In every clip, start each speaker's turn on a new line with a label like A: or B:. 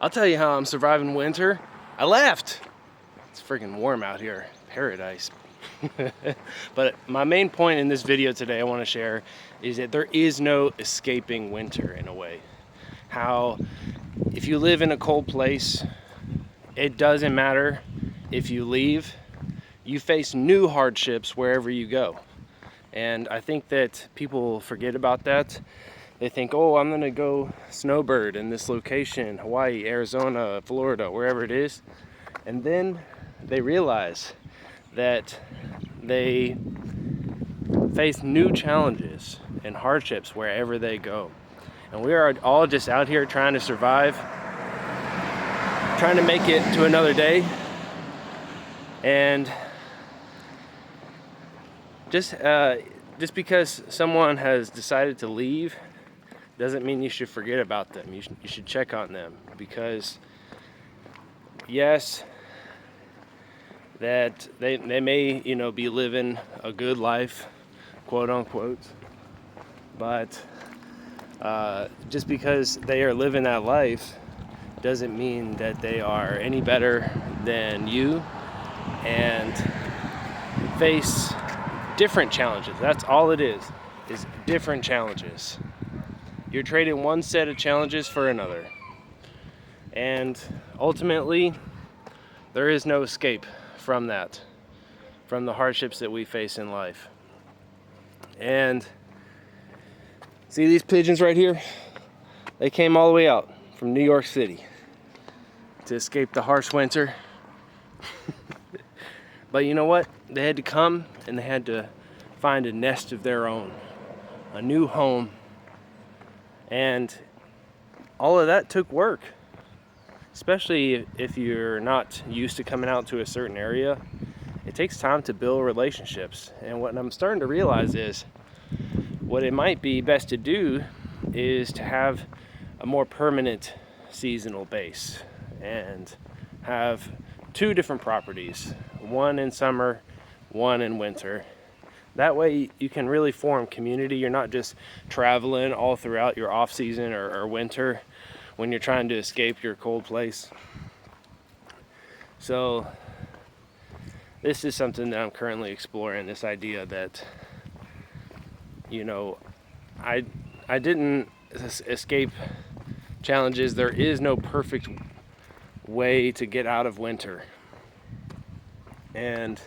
A: I'll tell you how I'm surviving winter. I left. It's freaking warm out here. Paradise. But my main point in this video today I want to share is that there is no escaping winter in a way. How if you live in a cold place, it doesn't matter if you leave, you face new hardships wherever you go. And I think that people forget about that. They think, oh, I'm gonna go snowbird in this location, Hawaii, Arizona, Florida, wherever it is. And then they realize that they face new challenges and hardships wherever they go. And we are all just out here trying to survive, trying to make it to another day. And just because someone has decided to leave doesn't mean you should forget about them. You should check on them, because yes, that they may be living a good life, quote unquote, but just because they are living that life doesn't mean that they are any better than you, and face different challenges. That's all it is different challenges. You're trading one set of challenges for another, and ultimately there is no escape from that, from the hardships that we face in life. And see these pigeons right here? They came all the way out from New York City to escape the harsh winter. But you know what? They had to come and they had to find a nest of their own, a new home. And all of that took work, especially if you're not used to coming out to a certain area. It takes time to build relationships. And what I'm starting to realize is what it might be best to do is to have a more permanent seasonal base and have two different properties, one in summer, one in winter. That way you can really form community. You're not just traveling all throughout your off season or winter when you're trying to escape your cold place. So this is something that I'm currently exploring, this idea that, I didn't escape challenges. There is no perfect way to get out of winter. And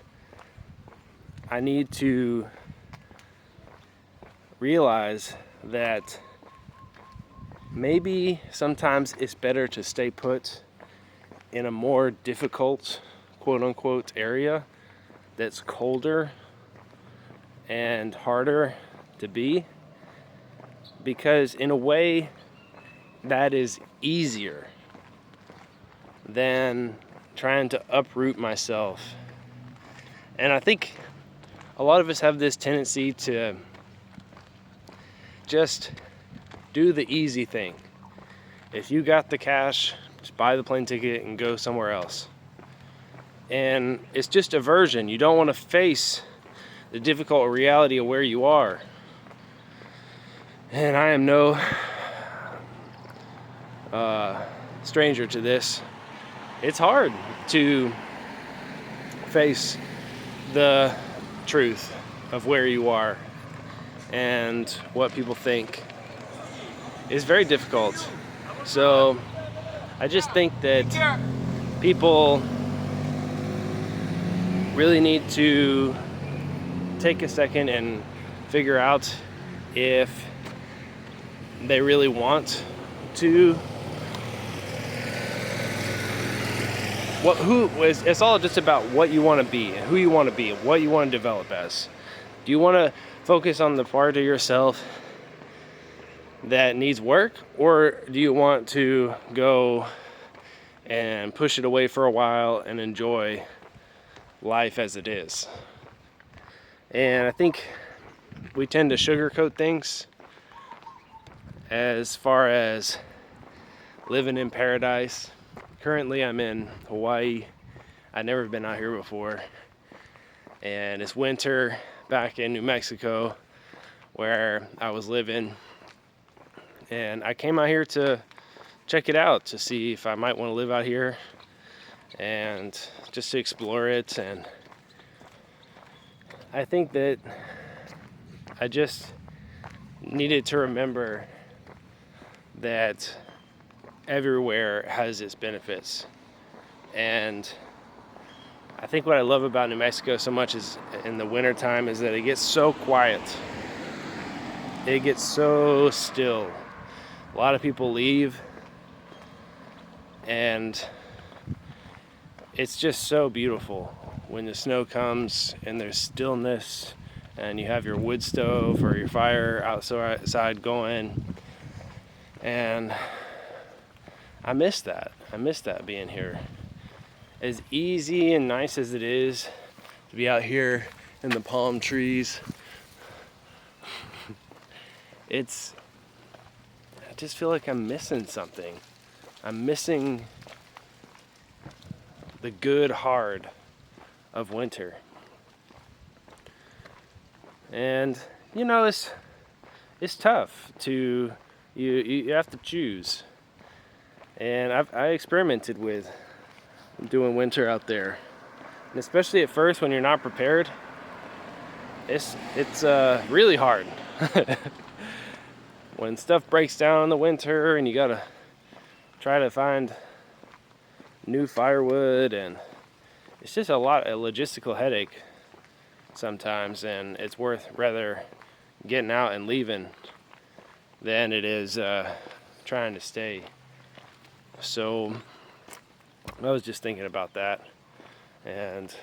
A: I need to realize that maybe sometimes it's better to stay put in a more difficult, quote unquote, area that's colder and harder to be, because in a way that is easier than trying to uproot myself. And I think a lot of us have this tendency to just do the easy thing. If you got the cash, just buy the plane ticket and go somewhere else. And it's just aversion. You don't want to face the difficult reality of where you are. And I am no stranger to this. It's hard to face the truth of where you are and what people think is very difficult. So I just think that people really need to take a second and figure out if they really want to it's all just about what you want to be and who you want to be and what you want to develop as. Do you want to focus on the part of yourself that needs work, or do you want to go and push it away for a while and enjoy life as it is? And I think we tend to sugarcoat things as far as living in paradise. Currently I'm in Hawaii. I've never been out here before, and it's winter back in New Mexico where I was living, and I came out here to check it out to see if I might want to live out here and just to explore it. And I think that I just needed to remember that everywhere has its benefits. And I think what I love about New Mexico so much is in the wintertime is that it gets so quiet. It gets so still. A lot of people leave, and it's just so beautiful when the snow comes and there's stillness and you have your wood stove or your fire outside going. And I miss that. I miss that being here. As easy and nice as it is to be out here in the palm trees, I just feel like I'm missing something. I'm missing the good hard of winter. And you know, it's tough to you have to choose. And I experimented with doing winter out there, and especially at first when you're not prepared, it's really hard. When stuff breaks down in the winter and you gotta try to find new firewood, and it's just a logistical headache sometimes, and it's worth rather getting out and leaving than it is trying to stay. So I was just thinking about that and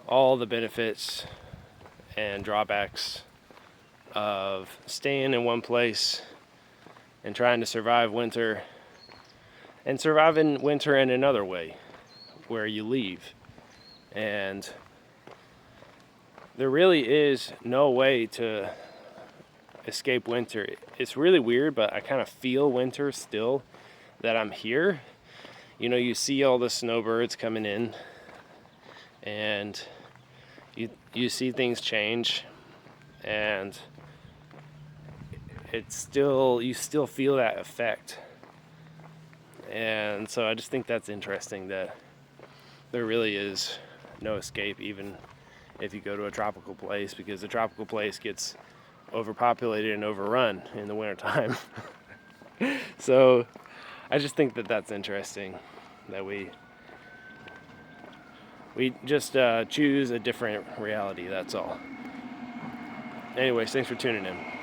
A: all the benefits and drawbacks of staying in one place and trying to survive winter, and surviving winter in another way where you leave. And there really is no way to escape winter. It's really weird, but I kind of feel winter still that I'm here. You know, you see all the snowbirds coming in, and you see things change, and you still feel that effect. And so I just think that's interesting, that there really is no escape even if you go to a tropical place, because the tropical place gets overpopulated and overrun in the wintertime. So I just think that that's interesting, that we just choose a different reality, that's all. Anyways, thanks for tuning in.